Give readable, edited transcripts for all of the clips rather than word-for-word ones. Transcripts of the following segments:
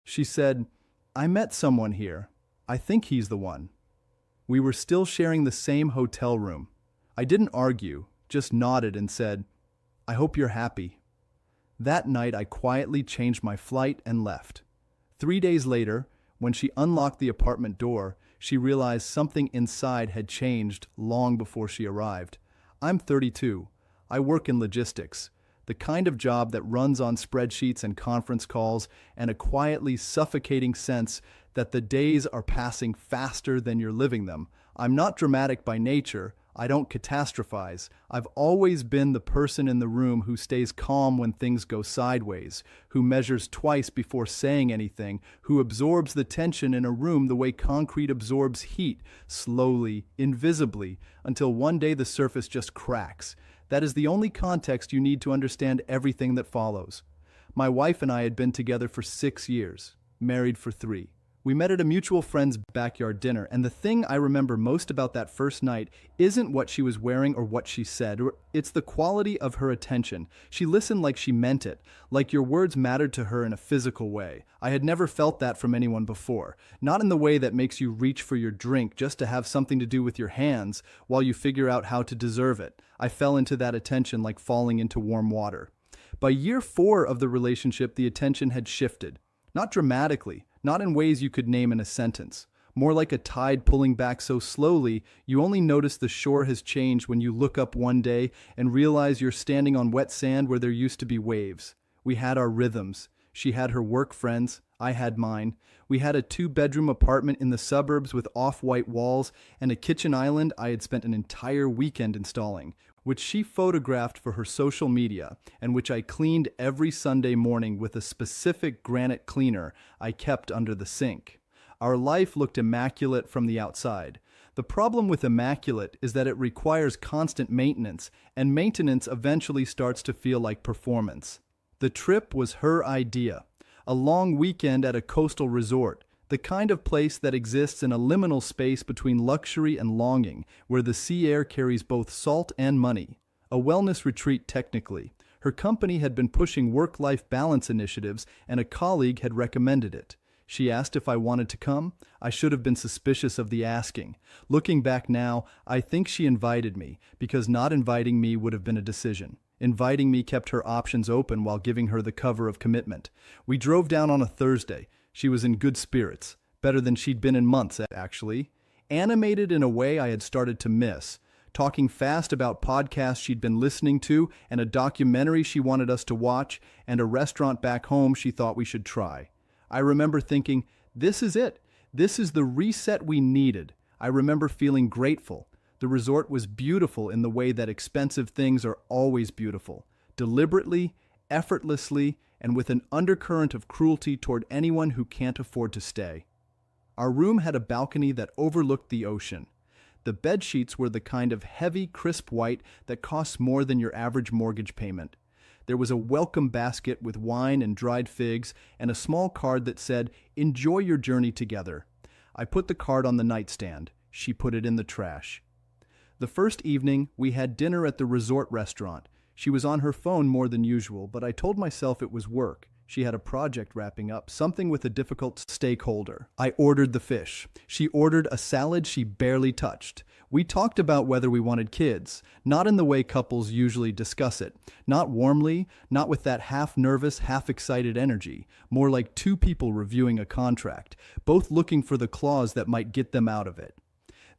She said, "I met someone here. I think he's the one." We were still sharing the same hotel room. I didn't argue, just nodded and said, "I hope you're happy." That night I quietly changed my flight and left. 3 days later, when she unlocked the apartment door, she realized something inside had changed long before she arrived. I'm 32. I work in logistics, the kind of job that runs on spreadsheets and conference calls, and a quietly suffocating sense that the days are passing faster than you're living them. I'm not dramatic by nature. I don't catastrophize. I've always been the person in the room who stays calm when things go sideways, who measures twice before saying anything, who absorbs the tension in a room the way concrete absorbs heat, slowly, invisibly, until one day the surface just cracks. That is the only context you need to understand everything that follows. My wife and I had been together for 6 years, married for 3. We met at a mutual friend's backyard dinner, and the thing I remember most about that first night isn't what she was wearing or what she said, it's the quality of her attention. She listened like she meant it, like your words mattered to her in a physical way. I had never felt that from anyone before, not in the way that makes you reach for your drink just to have something to do with your hands while you figure out how to deserve it. I fell into that attention like falling into warm water. By year 4 of the relationship, the attention had shifted. Not dramatically, not in ways you could name in a sentence. More like a tide pulling back so slowly, you only notice the shore has changed when you look up one day and realize you're standing on wet sand where there used to be waves. We had our rhythms. She had her work friends. I had mine. We had a 2-bedroom apartment in the suburbs with off-white walls and a kitchen island I had spent an entire weekend installing, which she photographed for her social media and which I cleaned every Sunday morning with a specific granite cleaner I kept under the sink. Our life looked immaculate from the outside. The problem with immaculate is that it requires constant maintenance, and maintenance eventually starts to feel like performance. The trip was her idea. A long weekend at a coastal resort, the kind of place that exists in a liminal space between luxury and longing, where the sea air carries both salt and money. A wellness retreat technically. Her company had been pushing work-life balance initiatives, and a colleague had recommended it. She asked if I wanted to come. I should have been suspicious of the asking. Looking back now, I think she invited me, because not inviting me would have been a decision. Inviting me kept her options open while giving her the cover of commitment. We drove down on a Thursday. She was in good spirits, better than she'd been in months, actually. Animated in a way I had started to miss, talking fast about podcasts she'd been listening to and a documentary she wanted us to watch and a restaurant back home she thought we should try. I remember thinking, this is it. This is the reset we needed. I remember feeling grateful. The resort was beautiful in the way that expensive things are always beautiful, deliberately, effortlessly, and with an undercurrent of cruelty toward anyone who can't afford to stay. Our room had a balcony that overlooked the ocean. The bed sheets were the kind of heavy, crisp white that costs more than your average mortgage payment. There was a welcome basket with wine and dried figs and a small card that said, "Enjoy your journey together." I put the card on the nightstand. She put it in the trash. The first evening, we had dinner at the resort restaurant. She was on her phone more than usual, but I told myself it was work. She had a project wrapping up, something with a difficult stakeholder. I ordered the fish. She ordered a salad she barely touched. We talked about whether we wanted kids, not in the way couples usually discuss it, not warmly, not with that half-nervous, half-excited energy, more like two people reviewing a contract, both looking for the clause that might get them out of it.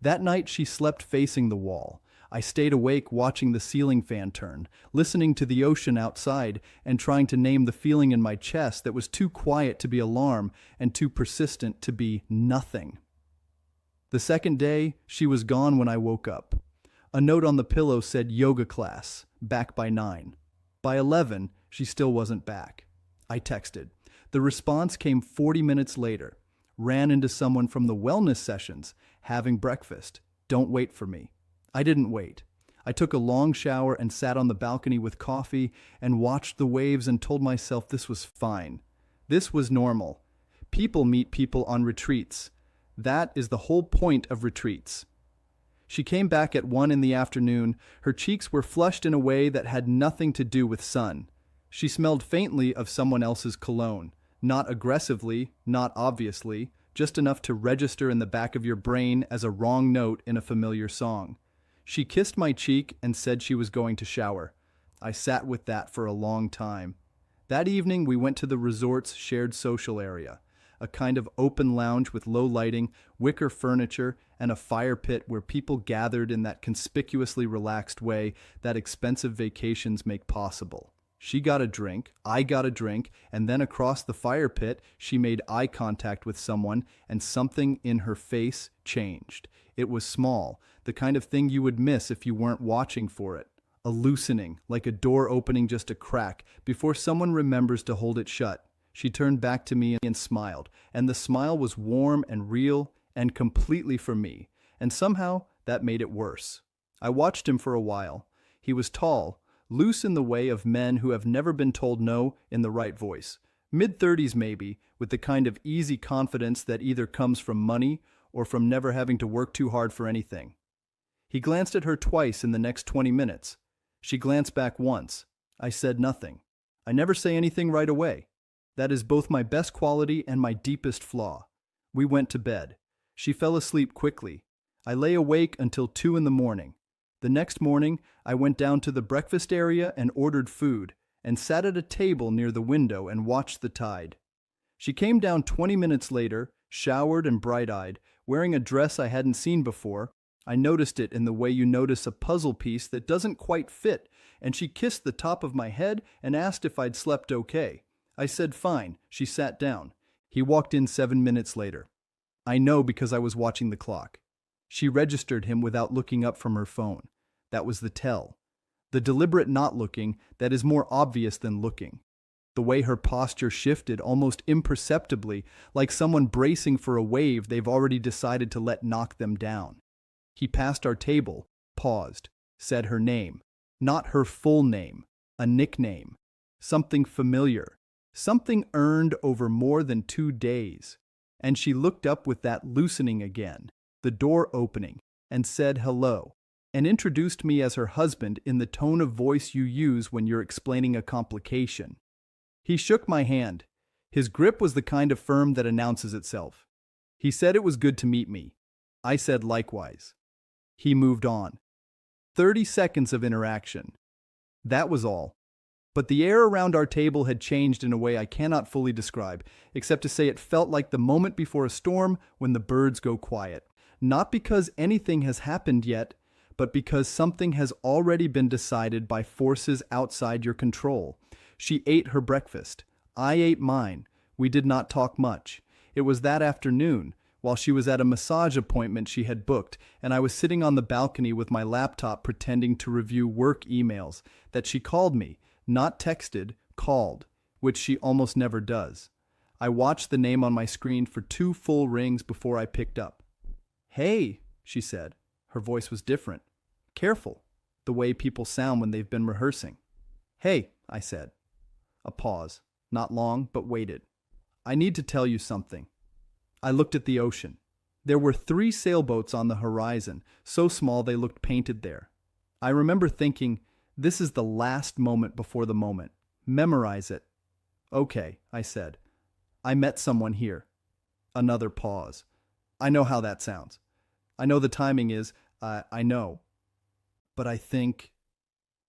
That night she slept facing the wall. I stayed awake watching the ceiling fan turn, listening to the ocean outside, and trying to name the feeling in my chest that was too quiet to be alarm and too persistent to be nothing. The second day, she was gone when I woke up. A note on the pillow said yoga class, back by 9. By 11, she still wasn't back. I texted. The response came 40 minutes later. Ran into someone from the wellness sessions, having breakfast. Don't wait for me. I didn't wait. I took a long shower and sat on the balcony with coffee and watched the waves and told myself this was fine. This was normal. People meet people on retreats. That is the whole point of retreats. She came back at 1 in the afternoon. Her cheeks were flushed in a way that had nothing to do with sun. She smelled faintly of someone else's cologne. Not aggressively, not obviously, just enough to register in the back of your brain as a wrong note in a familiar song. She kissed my cheek and said she was going to shower. I sat with that for a long time. That evening we went to the resort's shared social area, a kind of open lounge with low lighting, wicker furniture, and a fire pit where people gathered in that conspicuously relaxed way that expensive vacations make possible. She got a drink, I got a drink, and then across the fire pit, she made eye contact with someone, and something in her face changed. It was small, the kind of thing you would miss if you weren't watching for it. A loosening, like a door opening just a crack, before someone remembers to hold it shut. She turned back to me and smiled, and the smile was warm and real and completely for me, and somehow that made it worse. I watched him for a while. He was tall, loose in the way of men who have never been told no in the right voice. Mid-30s maybe, with the kind of easy confidence that either comes from money or from never having to work too hard for anything. He glanced at her twice in the next 20 minutes. She glanced back once. I said nothing. I never say anything right away. That is both my best quality and my deepest flaw. We went to bed. She fell asleep quickly. I lay awake until 2 in the morning. The next morning, I went down to the breakfast area and ordered food, and sat at a table near the window and watched the tide. She came down 20 minutes later, showered and bright-eyed, wearing a dress I hadn't seen before. I noticed it in the way you notice a puzzle piece that doesn't quite fit, and she kissed the top of my head and asked if I'd slept okay. I said fine. She sat down. He walked in 7 minutes later. I know because I was watching the clock. She registered him without looking up from her phone. That was the tell. The deliberate not looking that is more obvious than looking. The way her posture shifted almost imperceptibly, like someone bracing for a wave they've already decided to let knock them down. He passed our table, paused, said her name. Not her full name, a nickname. Something familiar. Something earned over more than 2 days. And she looked up with that loosening again, the door opening, and said hello, and introduced me as her husband in the tone of voice you use when you're explaining a complication. He shook my hand. His grip was the kind of firm that announces itself. He said it was good to meet me. I said likewise. He moved on. 30 seconds of interaction. That was all. But the air around our table had changed in a way I cannot fully describe, except to say it felt like the moment before a storm when the birds go quiet. Not because anything has happened yet, but because something has already been decided by forces outside your control. She ate her breakfast. I ate mine. We did not talk much. It was that afternoon, while she was at a massage appointment she had booked, and I was sitting on the balcony with my laptop pretending to review work emails, that she called me. Not texted, called, which she almost never does. I watched the name on my screen for 2 full rings before I picked up. Hey, she said. Her voice was different. Careful, the way people sound when they've been rehearsing. Hey, I said. A pause, not long, but waited. I need to tell you something. I looked at the ocean. There were 3 sailboats on the horizon, so small they looked painted there. I remember thinking, this is the last moment before the moment. Memorize it. Okay, I said. I met someone here. Another pause. I know how that sounds. I know the timing is, I know. But I think...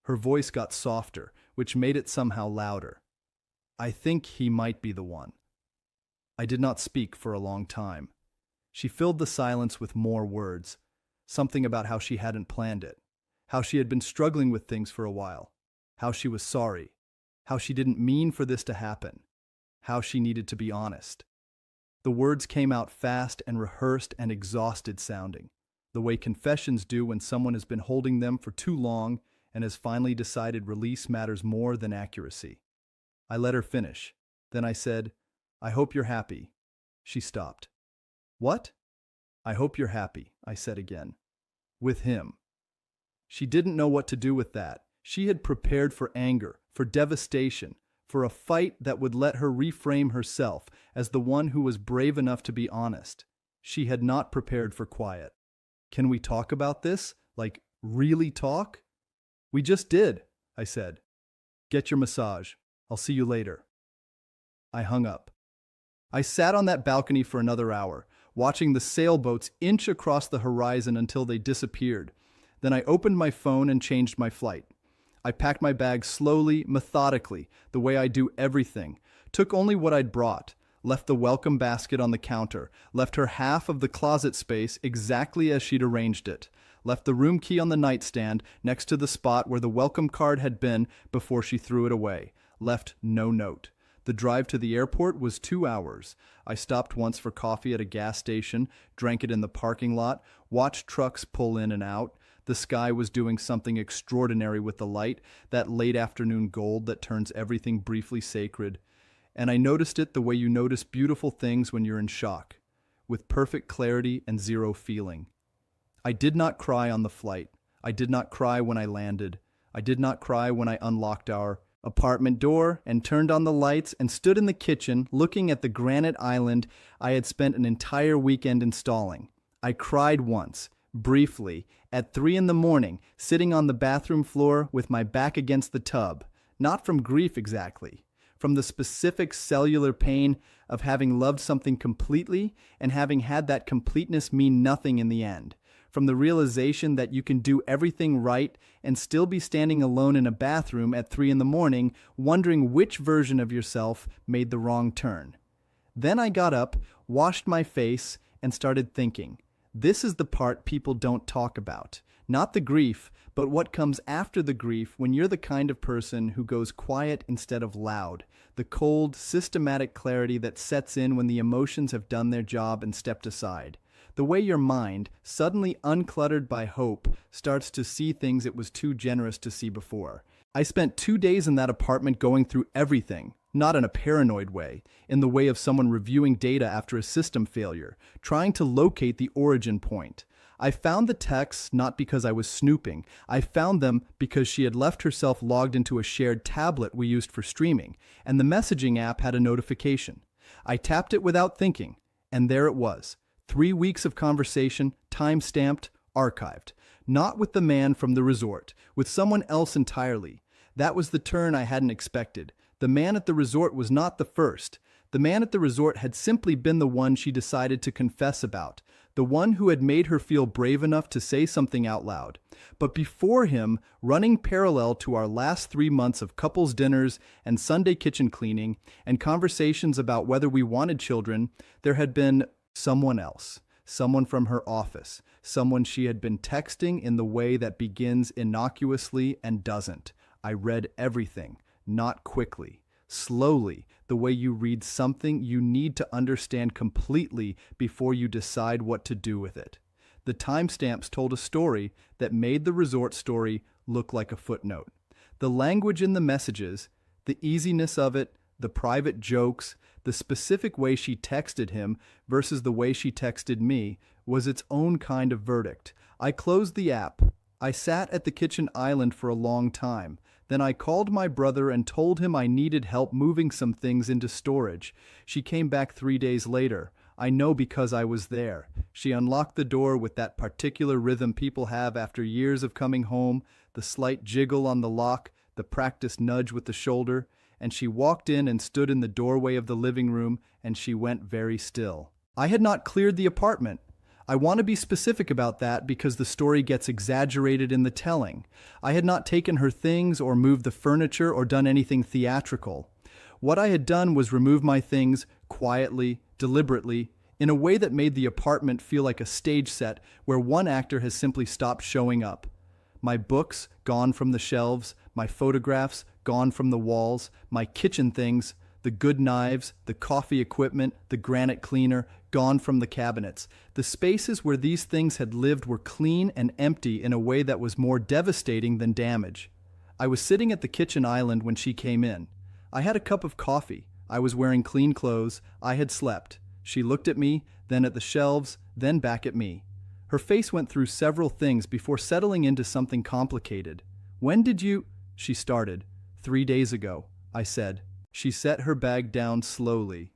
Her voice got softer, which made it somehow louder. I think he might be the one. I did not speak for a long time. She filled the silence with more words. Something about how she hadn't planned it. How she had been struggling with things for a while. How she was sorry. How she didn't mean for this to happen. How she needed to be honest. The words came out fast and rehearsed and exhausted sounding, the way confessions do when someone has been holding them for too long and has finally decided release matters more than accuracy. I let her finish. Then I said, I hope you're happy. She stopped. What? I hope you're happy, I said again. With him. She didn't know what to do with that. She had prepared for anger, for devastation, for a fight that would let her reframe herself as the one who was brave enough to be honest. She had not prepared for quiet. Can we talk about this? Like, really talk? We just did, I said. Get your massage. I'll see you later. I hung up. I sat on that balcony for another hour, watching the sailboats inch across the horizon until they disappeared. Then I opened my phone and changed my flight. I packed my bag slowly, methodically, the way I do everything. Took only what I'd brought. Left the welcome basket on the counter. Left her half of the closet space exactly as she'd arranged it. Left the room key on the nightstand next to the spot where the welcome card had been before she threw it away. Left no note. The drive to the airport was 2 hours. I stopped once for coffee at a gas station, drank it in the parking lot, watched trucks pull in and out. The sky was doing something extraordinary with the light, that late afternoon gold that turns everything briefly sacred. And I noticed it the way you notice beautiful things when you're in shock, with perfect clarity and zero feeling. I did not cry on the flight. I did not cry when I landed. I did not cry when I unlocked our apartment door and turned on the lights and stood in the kitchen looking at the granite island I had spent an entire weekend installing. I cried once, briefly, at 3 a.m, sitting on the bathroom floor with my back against the tub. Not from grief exactly. From the specific cellular pain of having loved something completely and having had that completeness mean nothing in the end. From the realization that you can do everything right and still be standing alone in a bathroom at 3 a.m, wondering which version of yourself made the wrong turn. Then I got up, washed my face, and started thinking. This is the part people don't talk about. Not the grief, but what comes after the grief when you're the kind of person who goes quiet instead of loud. The cold, systematic clarity that sets in when the emotions have done their job and stepped aside. The way your mind, suddenly uncluttered by hope, starts to see things it was too generous to see before. I spent 2 days in that apartment going through everything, not in a paranoid way, in the way of someone reviewing data after a system failure, trying to locate the origin point. I found the texts not because I was snooping. I found them because she had left herself logged into a shared tablet we used for streaming, and the messaging app had a notification. I tapped it without thinking, and there it was. 3 weeks of conversation, time-stamped, archived. Not with the man from the resort, with someone else entirely. That was the turn I hadn't expected. The man at the resort was not the first. The man at the resort had simply been the one she decided to confess about, the one who had made her feel brave enough to say something out loud. But before him, running parallel to our last 3 months of couples dinners and Sunday kitchen cleaning and conversations about whether we wanted children, there had been someone else, someone from her office, someone she had been texting in the way that begins innocuously and doesn't. I read everything, not quickly, slowly, the way you read something you need to understand completely before you decide what to do with it. The timestamps told a story that made the resort story look like a footnote. The language in the messages, the easiness of it, the private jokes, the specific way she texted him versus the way she texted me was its own kind of verdict. I closed the app. I sat at the kitchen island for a long time. Then I called my brother and told him I needed help moving some things into storage. She came back 3 days later. I know because I was there. She unlocked the door with that particular rhythm people have after years of coming home, the slight jiggle on the lock, the practiced nudge with the shoulder, and she walked in and stood in the doorway of the living room, and she went very still. I had not cleared the apartment. I want to be specific about that because the story gets exaggerated in the telling. I had not taken her things or moved the furniture or done anything theatrical. What I had done was remove my things quietly, deliberately, in a way that made the apartment feel like a stage set where one actor has simply stopped showing up. My books gone from the shelves, my photographs gone from the walls, my kitchen things, the good knives, the coffee equipment, the granite cleaner, gone from the cabinets. The spaces where these things had lived were clean and empty in a way that was more devastating than damage. I was sitting at the kitchen island when she came in. I had a cup of coffee. I was wearing clean clothes. I had slept. She looked at me, then at the shelves, then back at me. Her face went through several things before settling into something complicated. "When did you—" she started. 3 days ago, I said. She set her bag down slowly.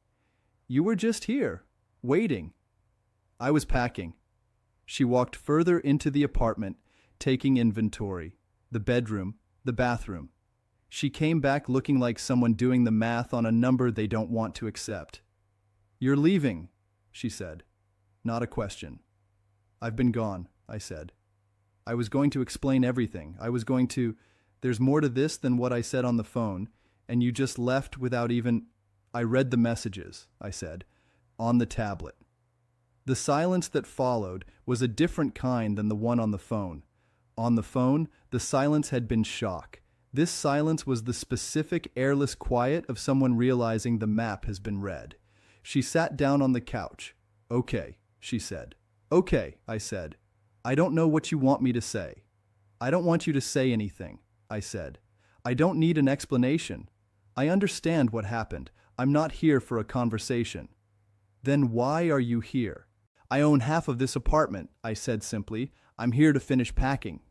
"You were just here, waiting." I was packing. She walked further into the apartment, taking inventory. The bedroom, the bathroom. She came back looking like someone doing the math on a number they don't want to accept. "You're leaving," she said. Not a question. "I've been gone," I said. I was going to explain everything. There's more to this than what I said on the phone, and you just left without even... "I read the messages," I said, "on the tablet." The silence that followed was a different kind than the one on the phone. On the phone, the silence had been shock. This silence was the specific, airless quiet of someone realizing the map has been read. She sat down on the couch. "Okay," she said. "Okay," I said. "I don't know what you want me to say." "I don't want you to say anything," I said. "I don't need an explanation. I understand what happened. I'm not here for a conversation." "Then why are you here?" "I own half of this apartment," I said simply. "I'm here to finish packing."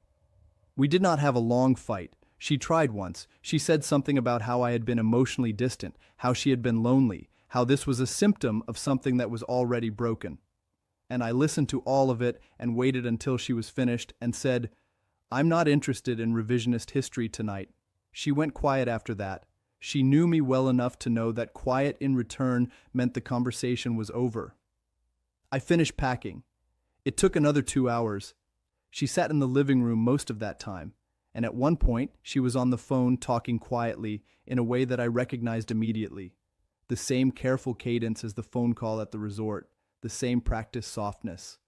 We did not have a long fight. She tried once. She said something about how I had been emotionally distant, how she had been lonely, how this was a symptom of something that was already broken. And I listened to all of it and waited until she was finished and said, "I'm not interested in revisionist history tonight." She went quiet after that. She knew me well enough to know that quiet in return meant the conversation was over. I finished packing. It took another 2 hours. She sat in the living room most of that time, and at one point she was on the phone talking quietly in a way that I recognized immediately. The same careful cadence as the phone call at the resort, the same practiced softness.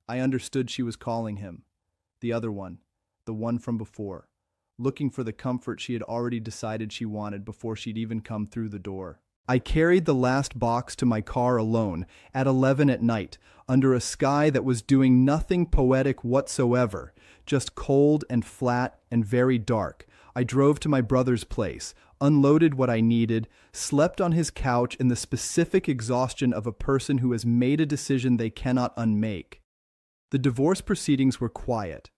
I understood she was calling him, the other one, the one from before, looking for the comfort she had already decided she wanted before she'd even come through the door. I carried the last box to my car alone at 11 at night, under a sky that was doing nothing poetic whatsoever, just cold and flat and very dark. I drove to my brother's place, unloaded what I needed, slept on his couch in the specific exhaustion of a person who has made a decision they cannot unmake. The divorce proceedings were quiet.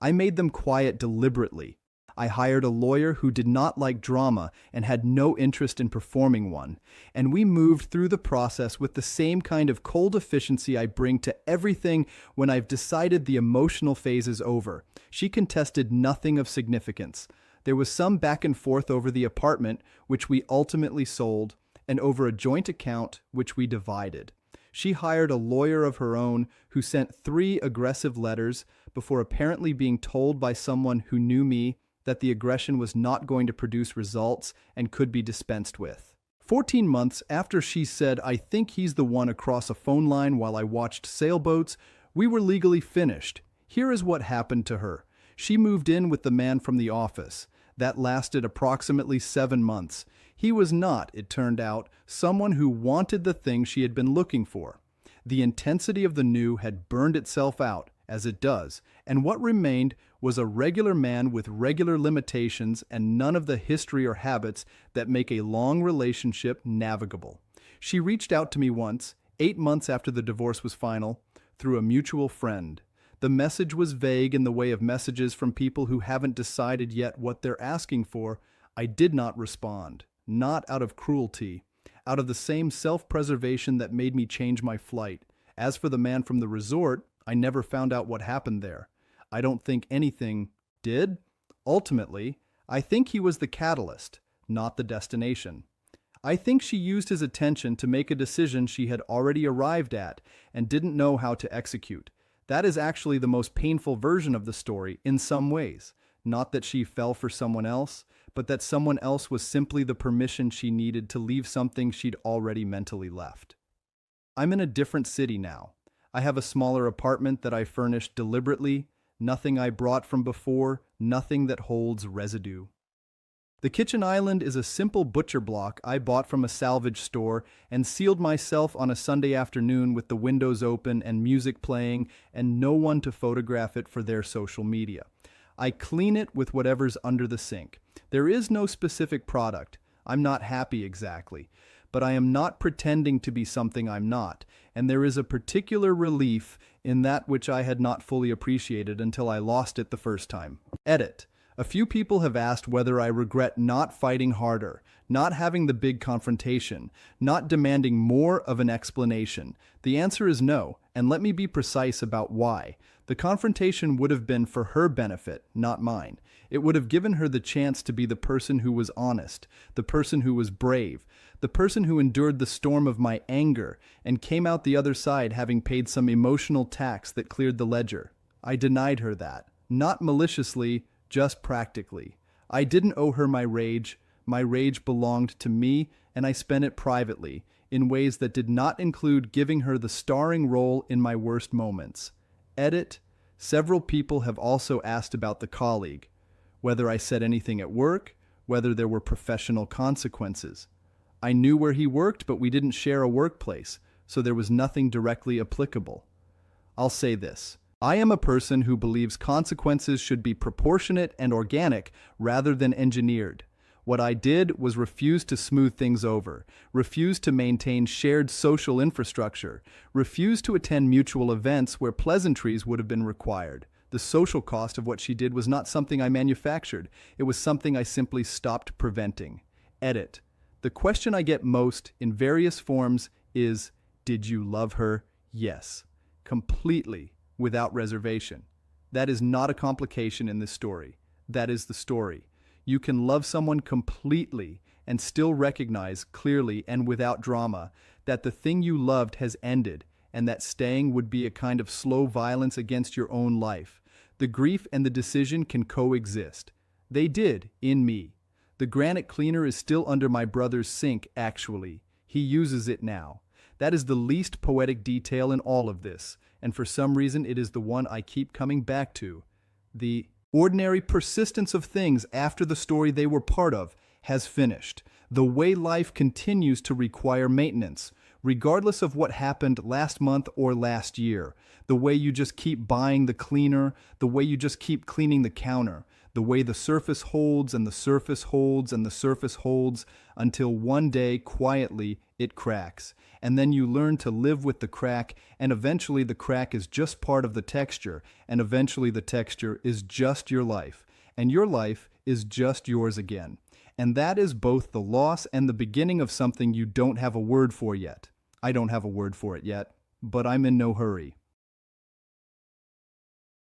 I made them quiet deliberately. I hired a lawyer who did not like drama and had no interest in performing one, and we moved through the process with the same kind of cold efficiency I bring to everything when I've decided the emotional phase is over. She contested nothing of significance. There was some back and forth over the apartment, which we ultimately sold, and over a joint account, which we divided. She hired a lawyer of her own who sent 3 aggressive letters before apparently being told by someone who knew me that the aggression was not going to produce results and could be dispensed with. 14 months after she said, "I think he's the one," across a phone line while I watched sailboats, we were legally finished. Here is what happened to her. She moved in with the man from the office. That lasted approximately 7 months. He was not, it turned out, someone who wanted the thing she had been looking for. The intensity of the new had burned itself out, as it does, and what remained was a regular man with regular limitations and none of the history or habits that make a long relationship navigable. She reached out to me once, 8 months after the divorce was final, through a mutual friend. The message was vague in the way of messages from people who haven't decided yet what they're asking for. I did not respond, not out of cruelty, out of the same self-preservation that made me change my flight. As for the man from the resort, I never found out what happened there. I don't think anything did. Ultimately, I think he was the catalyst, not the destination. I think she used his attention to make a decision she had already arrived at and didn't know how to execute. That is actually the most painful version of the story in some ways. Not that she fell for someone else, but that someone else was simply the permission she needed to leave something she'd already mentally left. I'm in a different city now. I have a smaller apartment that I furnished deliberately, nothing I brought from before, nothing that holds residue. The kitchen island is a simple butcher block I bought from a salvage store and sealed myself on a Sunday afternoon with the windows open and music playing and no one to photograph it for their social media. I clean it with whatever's under the sink. There is no specific product. I'm not happy exactly, but I am not pretending to be something I'm not, and there is a particular relief in that which I had not fully appreciated until I lost it the first time. Edit. A few people have asked whether I regret not fighting harder, not having the big confrontation, not demanding more of an explanation. The answer is no, and let me be precise about why. The confrontation would have been for her benefit, not mine. It would have given her the chance to be the person who was honest, the person who was brave, the person who endured the storm of my anger and came out the other side having paid some emotional tax that cleared the ledger. I denied her that. Not maliciously, just practically. I didn't owe her my rage. My rage belonged to me, and I spent it privately, in ways that did not include giving her the starring role in my worst moments. Edit. Several people have also asked about the colleague, whether I said anything at work, whether there were professional consequences. I knew where he worked, but we didn't share a workplace, so there was nothing directly applicable. I'll say this. I am a person who believes consequences should be proportionate and organic rather than engineered. What I did was refuse to smooth things over, refuse to maintain shared social infrastructure, refuse to attend mutual events where pleasantries would have been required. The social cost of what she did was not something I manufactured. It was something I simply stopped preventing. Edit. The question I get most, in various forms, is, did you love her? Yes. Completely, without reservation. That is not a complication in this story. That is the story. You can love someone completely and still recognize clearly and without drama that the thing you loved has ended and that staying would be a kind of slow violence against your own life. The grief and the decision can coexist. They did, in me. The granite cleaner is still under my brother's sink, actually. He uses it now. That is the least poetic detail in all of this, and for some reason it is the one I keep coming back to. The ordinary persistence of things after the story they were part of has finished. The way life continues to require maintenance, regardless of what happened last month or last year. The way you just keep buying the cleaner, the way you just keep cleaning the counter, the way the surface holds and the surface holds and the surface holds until one day, quietly, it cracks. And then you learn to live with the crack, and eventually the crack is just part of the texture, and eventually the texture is just your life, and your life is just yours again. And that is both the loss and the beginning of something you don't have a word for yet. I don't have a word for it yet, but I'm in no hurry.